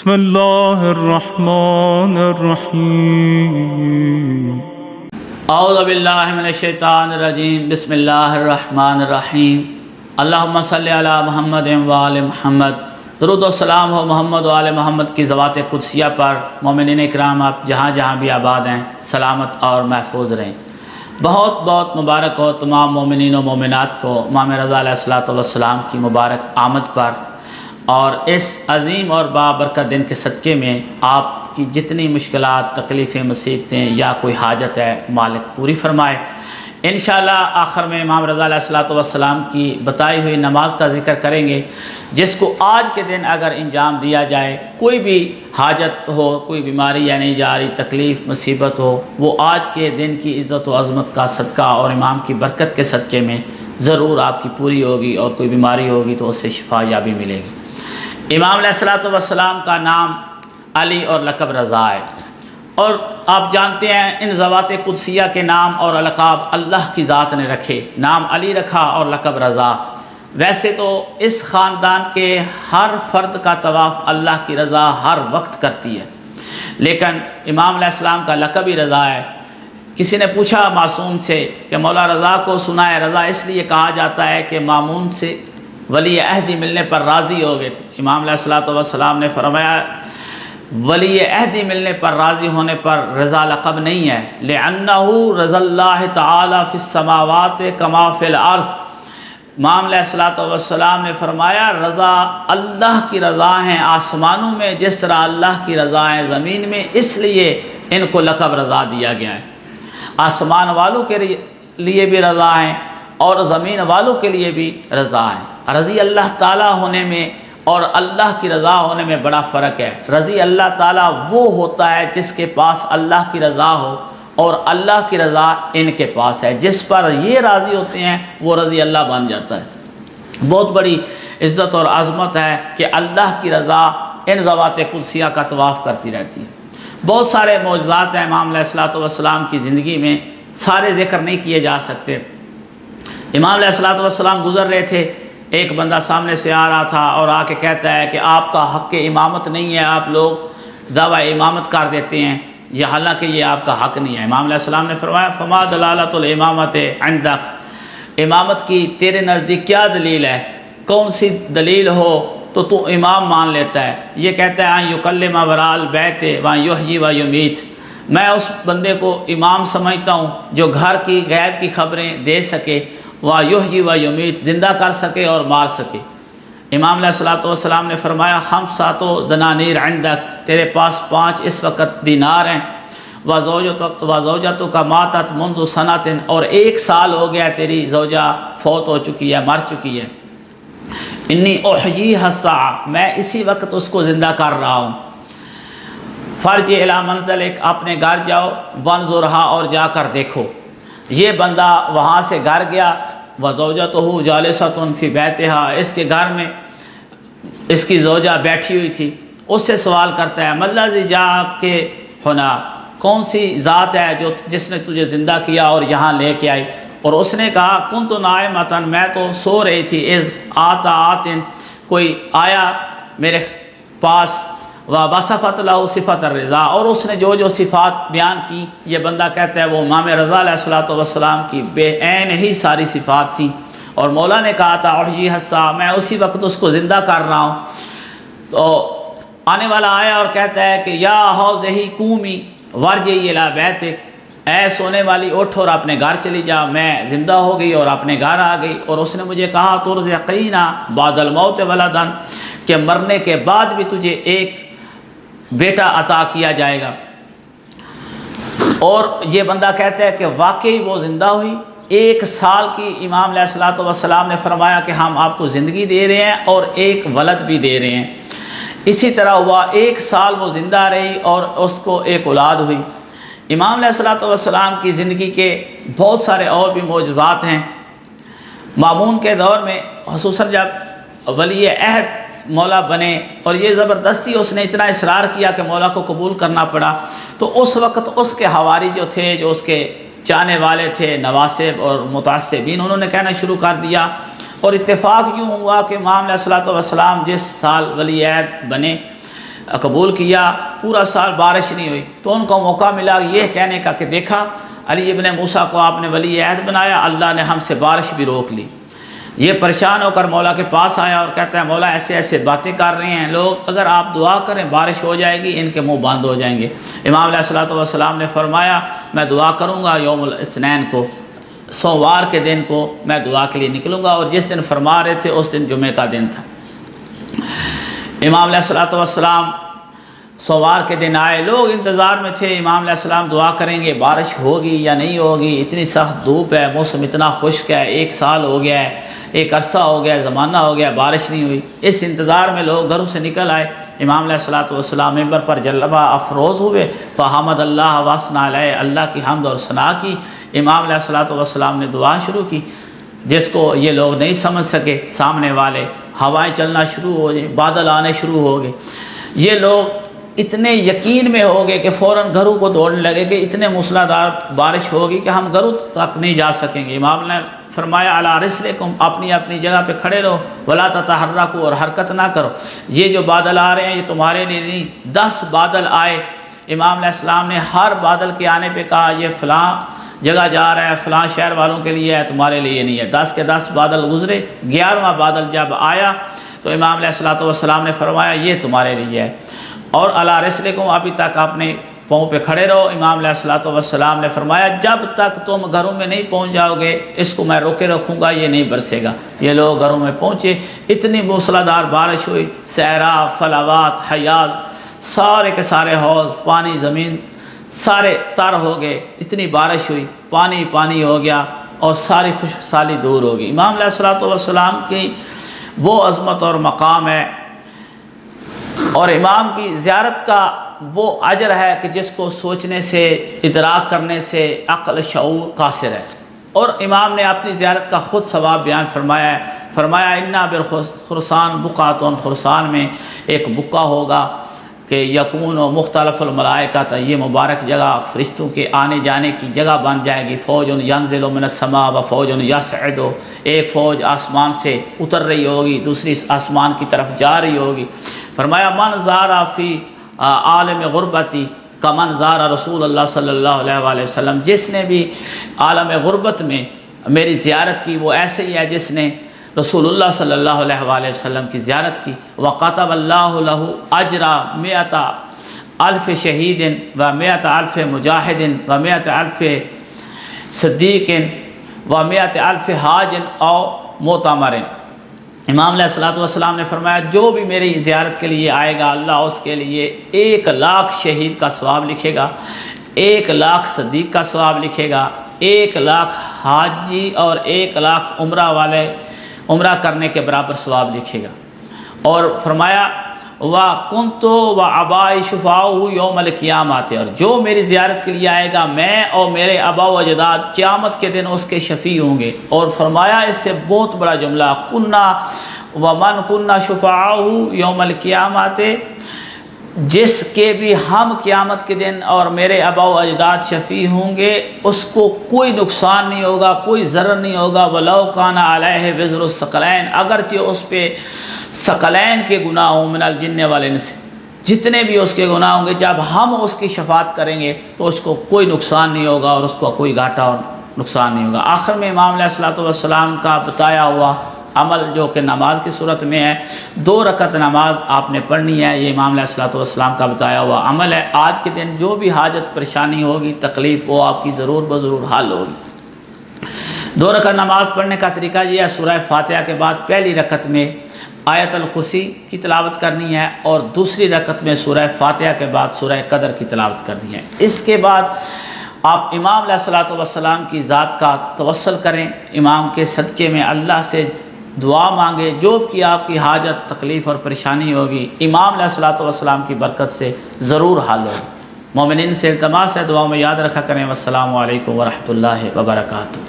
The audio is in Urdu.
بسم اللہ الرحمن الرحیم اعوذ باللہ من الشیطان الرجیم بسم اللہ الرحمن الرحیم اللہم صلی علی محمد وآل محمد۔ درود و سلام ہو محمد و آل محمد کی ذوات قدسیہ پر۔ مومنین اکرام، آپ جہاں جہاں بھی آباد ہیں سلامت اور محفوظ رہیں۔ بہت بہت مبارک ہو تمام مومنین و مومنات کو امام رضا علیہ السلام کی مبارک آمد پر، اور اس عظیم اور بابرکت دن کے صدقے میں آپ کی جتنی مشکلات، تکلیفیں، مصیبتیں یا کوئی حاجت ہے مالک پوری فرمائے۔ انشاءاللہ آخر میں امام رضا علیہ السلام کی بتائی ہوئی نماز کا ذکر کریں گے، جس کو آج کے دن اگر انجام دیا جائے، کوئی بھی حاجت ہو، کوئی بیماری یا نہیں جا رہی، تکلیف مصیبت ہو، وہ آج کے دن کی عزت و عظمت کا صدقہ اور امام کی برکت کے صدقے میں ضرور آپ کی پوری ہوگی، اور کوئی بیماری ہوگی تو اس سے شفا یابی ملے گی۔ امام علیہ السلام کا نام علی اور لقب رضا ہے، اور آپ جانتے ہیں ان ذوات قدسیہ کے نام اور القاب اللہ کی ذات نے رکھے۔ نام علی رکھا اور لقب رضا۔ ویسے تو اس خاندان کے ہر فرد کا طواف اللہ کی رضا ہر وقت کرتی ہے، لیکن امام علیہ السلام کا لقب ہی رضا ہے۔ کسی نے پوچھا معصوم سے کہ مولا رضا کو سنا ہے رضا اس لیے کہا جاتا ہے کہ مامون سے ولی عہدی ملنے پر راضی ہو گئے تھے۔ امام علیہ السلام نے فرمایا ولی عہدی ملنے پر راضی ہونے پر رضا لقب نہیں ہے، لِأَنَّهُ رضا اللہ تعالی فی السماوات کما فی الارض۔ امام علیہ السلام نے فرمایا رضا اللہ کی رضا ہیں آسمانوں میں جس طرح اللہ کی رضا ہے زمین میں، اس لیے ان کو لقب رضا دیا گیا ہے۔ آسمان والوں کے لیے بھی رضا ہیں اور زمین والوں کے لیے بھی رضا ہے۔ رضی اللہ تعالیٰ ہونے میں اور اللہ کی رضا ہونے میں بڑا فرق ہے۔ رضی اللہ تعالیٰ وہ ہوتا ہے جس کے پاس اللہ کی رضا ہو، اور اللہ کی رضا ان کے پاس ہے۔ جس پر یہ راضی ہوتے ہیں وہ رضی اللہ بن جاتا ہے۔ بہت بڑی عزت اور عظمت ہے کہ اللہ کی رضا ان ذوات قدسیہ کا طواف کرتی رہتی ہے۔ بہت سارے معجزات ہیں امام علیہ السلام کی زندگی میں، سارے ذکر نہیں کیے جا سکتے۔ امام علیہ السلام گزر رہے تھے، ایک بندہ سامنے سے آ رہا تھا اور آ کے کہتا ہے کہ آپ کا حق امامت نہیں ہے، آپ لوگ دعوی امامت کر دیتے ہیں، یہ حالانکہ یہ آپ کا حق نہیں ہے۔ امام علیہ السلام نے فرمایا فما دلالۃ الامامت عندک، امامت کی تیرے نزدیک کیا دلیل ہے؟ کون سی دلیل ہو تو امام مان لیتا ہے؟ یہ کہتا ہے ان یکلم وراء البیت و یحیی و یمیت، میں اس بندے کو امام سمجھتا ہوں جو گھر کی غیب کی خبریں دے سکے، وَيُحْيِي وَيُمِيتُ، زندہ کر سکے اور مار سکے۔ امام علیہ السلام نے فرمایا خمسۃ دنانیر عندک، تیرے پاس 5 اس وقت دینار ہیں، وَزَوْجَتُكَ مَاتَتْ مُنْذُ سَنَةٍ، اور 1 سال ہو گیا تیری زوجہ فوت ہو چکی ہے، مر چکی ہے۔ انی احییھا الساعہ، میں اسی وقت اس کو زندہ کر رہا ہوں۔ فرجع الی منزلک، اپنے گھر جاؤ، وانظرھا، اور جا کر دیکھو۔ یہ بندہ وہاں سے گھر گیا، وزوجتہ جالسۃ فی بیتھا، اس کے گھر میں اس کی زوجہ بیٹھی ہوئی تھی۔ اس سے سوال کرتا ہے مَلَّذِی جَاءَکَ ہُنَا، کون سی ذات ہے جس نے تجھے زندہ کیا اور یہاں لے کے آئی؟ اور اس نے کہا کُنْتُ نَائِمَةً، میں تو سو رہی تھی، اذ آتا آتٍ، کوئی آیا میرے پاس، وَبَصَفَتْ لَهُ صِفَةَ الرِّضَا، اور اس نے جو جو صفات بیان کی، یہ بندہ کہتا ہے وہ امام رضا علیہ السلام کی بے عین ہی ساری صفات تھیں۔ اور مولا نے کہا تھا احییھا الساعہ، میں اسی وقت اس کو زندہ کر رہا ہوں۔ تو آنے والا آیا اور کہتا ہے کہ یا حوضہ قومی وارجعی الی بیتک، اے سونے والی اٹھ اور اپنے گھر چلی جا، میں زندہ ہو گئی اور اپنے گھر آ گئی۔ اور اس نے مجھے کہا ترزقین بعد الموت ولدا، کہ مرنے کے بعد بھی تجھے ایک بیٹا عطا کیا جائے گا۔ اور یہ بندہ کہتا ہے کہ واقعی وہ زندہ ہوئی، 1 سال کی امام علیہ السلام نے فرمایا کہ ہم آپ کو زندگی دے رہے ہیں اور ایک ولد بھی دے رہے ہیں۔ اسی طرح ہوا، 1 سال وہ زندہ رہی اور اس کو ایک اولاد ہوئی۔ امام علیہ السلام کی زندگی کے بہت سارے اور بھی معجزات ہیں۔ مامون کے دور میں خصوصاً جب ولی عہد مولا بنے اور یہ زبردستی اس نے اتنا اصرار کیا کہ مولا کو قبول کرنا پڑا، تو اس وقت اس کے حواری جو تھے، جو اس کے چاہنے والے تھے، نواسب اور متعصبین، انہوں نے کہنا شروع کر دیا۔ اور اتفاق یوں ہوا کہ امام علیہ السلام جس سال ولی عہد بنے قبول کیا، پورا سال بارش نہیں ہوئی، تو ان کو موقع ملا یہ کہنے کا کہ دیکھا علی ابن موسیٰ کو آپ نے ولی عہد بنایا، اللہ نے ہم سے بارش بھی روک لی۔ یہ پریشان ہو کر مولا کے پاس آیا اور کہتا ہے مولا ایسے ایسے باتیں کر رہے ہیں لوگ، اگر آپ دعا کریں بارش ہو جائے گی، ان کے منہ بند ہو جائیں گے۔ امام علیہ الصلوۃ والسلام نے فرمایا میں دعا کروں گا یوم الاثنین کو، سوموار کے دن کو میں دعا کے لیے نکلوں گا، اور جس دن فرما رہے تھے اس دن جمعے کا دن تھا۔ امام علیہ الصلوۃ والسلام سوموار کے دن آئے، لوگ انتظار میں تھے امام علیہ السلام دعا کریں گے بارش ہوگی یا نہیں ہوگی، اتنی سخت دھوپ ہے، موسم اتنا خشک ہے، 1 سال ہو گیا ہے، ایک عرصہ ہو گیا ہے، زمانہ ہو گیا، بارش نہیں ہوئی۔ اس انتظار میں لوگ گھروں سے نکل آئے۔ امام علیہ الصلوۃ والسلام ممبر پر جلوہ افروز ہوئے، فحمد اللہ وثنا علیہ، اللہ کی حمد اور ثنا کی۔ امام علیہ الصلوۃ والسلام نے دعا شروع کی، جس کو یہ لوگ نہیں سمجھ سکے سامنے والے، ہوائیں چلنا شروع ہو گئیں، بادل آنے شروع ہو گئے۔ یہ لوگ اتنے یقین میں ہو گئے کہ فوراً گھروں کو دوڑنے لگے کہ اتنے موسلادھار بارش ہوگی کہ ہم گھروں تک نہیں جا سکیں گے۔ امام نے فرمایا علی رسلکم، اپنی اپنی جگہ پہ کھڑے رہو، ولا تتحرکوا، اور حرکت نہ کرو، یہ جو بادل آ رہے ہیں یہ تمہارے لیے نہیں۔ 10 بادل آئے، امام علیہ السلام نے ہر بادل کے آنے پہ کہا یہ فلاں جگہ جا رہا ہے، فلاں شہر والوں کے لیے ہے، تمہارے لیے نہیں ہے۔ 10 کے 10 بادل گزرے، 11واں بادل جب آیا تو امام علیہ الصلوۃ والسلام نے فرمایا یہ تمہارے لیے ہے، اور علی رسلکم، ابھی تک اپنے پاؤں پہ کھڑے رہو۔ امام علیہ الصلوۃ والسلام نے فرمایا جب تک تم گھروں میں نہیں پہنچ جاؤ گے اس کو میں روکے رکھوں گا، یہ نہیں برسے گا۔ یہ لوگ گھروں میں پہنچے، اتنی موسلادھار بارش ہوئی، صحرا، فلاوات، حیاض، سارے کے سارے حوض، پانی، زمین سارے تر ہو گئے، اتنی بارش ہوئی، پانی پانی ہو گیا اور ساری خشک سالی دور ہو گئی۔ امام علیہ الصلوۃ والسلام کی وہ عظمت اور مقام ہے، اور امام کی زیارت کا وہ اجر ہے کہ جس کو سوچنے سے، ادراک کرنے سے عقل شعور قاصر ہے۔ اور امام نے اپنی زیارت کا خود ثواب بیان فرمایا ہے، فرمایا انا بالخرسان بقعۃ، خرسان میں ایک بقعہ ہوگا کہ یکون و مختلف الملائکۃ، یہ مبارک جگہ فرشتوں کے آنے جانے کی جگہ بن جائے گی۔ فوج ینزل من السماء و فوج یصعد، ایک فوج آسمان سے اتر رہی ہوگی، دوسری آسمان کی طرف جا رہی ہوگی۔ فرمایا من زارا فی عالم غربتی کمن زارا رسول اللہ صلی اللہ علیہ وآلہ وسلم، جس نے بھی عالم غربت میں میری زیارت کی وہ ایسے ہی ہے جس نے رسول اللہ صلی اللہ علیہ وآلہ وسلم کی زیارت کی۔ وَقَتَبَ اللَّهُ لَهُ أَجْرَ 100,000 شہید و 100,000 مجاہد و 100,000 صدیق و 100,000 حاج او معتمر۔ امام علیہ الصلوۃ والسلام نے فرمایا جو بھی میری زیارت کے لیے آئے گا اللہ اس کے لیے 1,00,000 شہید کا ثواب لکھے گا، 1,00,000 صدیق کا ثواب لکھے گا، 1,00,000 حاجی اور 1,00,000 عمرہ والے عمرہ کرنے کے برابر ثواب لکھے گا۔ اور فرمایا وَكُنْتُ وَعَبَائِ شُفَاؤُهُ يَوْمَ الْقِيَامَةِ، اور جو میری زیارت کے لیے آئے گا میں اور میرے آبا و اجداد قیامت کے دن اس کے شفیع ہوں گے۔ اور فرمایا اس سے بہت بڑا جملہ كُنَّا وَمَنْ كُنَّا شُفَاؤُهُ يَوْمَ الْقِيَامَةِ، جس کے بھی ہم قیامت کے دن اور میرے آبا و اجداد شفیع ہوں گے اس کو کوئی نقصان نہیں ہوگا، کوئی ضرر نہیں ہوگا۔ وَلَوْ كَانَ عَلَيْهِ وِزْرُ الثَّقَلَيْنِ، اگرچہ اس پہ ثقلین کے گناہ ہوں، من الجن والانس، جتنے بھی اس کے گناہ ہوں گے جب ہم اس کی شفاعت کریں گے تو اس کو کوئی نقصان نہیں ہوگا اور اس کو کوئی گھاٹا اور نقصان نہیں ہوگا۔ آخر میں امام علیہ الصلوۃ والسلام کا بتایا ہوا عمل جو کہ نماز کی صورت میں ہے، 2 رکعت نماز آپ نے پڑھنی ہے، یہ امام علیہ الصلوۃ والسلام کا بتایا ہوا عمل ہے۔ آج کے دن جو بھی حاجت پریشانی ہوگی، تکلیف، وہ آپ کی ضرور بضرور حل ہوگی۔ 2 رکعت نماز پڑھنے کا طریقہ یہ ہے، سورہ فاتحہ کے بعد پہلی رکعت میں آیت الکرسی کی تلاوت کرنی ہے، اور دوسری رکعت میں سورہ فاتحہ کے بعد سورہ قدر کی تلاوت کرنی ہے۔ اس کے بعد آپ امام علیہ الصلوۃ والسلام کی ذات کا توسل کریں، امام کے صدقے میں اللہ سے دعا مانگے، جو کہ آپ کی حاجت، تکلیف اور پریشانی ہوگی امام علیہ الصلوۃ والسلام کی برکت سے ضرور حل ہوگی۔ مومنین سے التماس ہے دعاؤں میں یاد رکھا کریں۔ والسلام علیکم ورحمۃ اللہ وبرکاتہ۔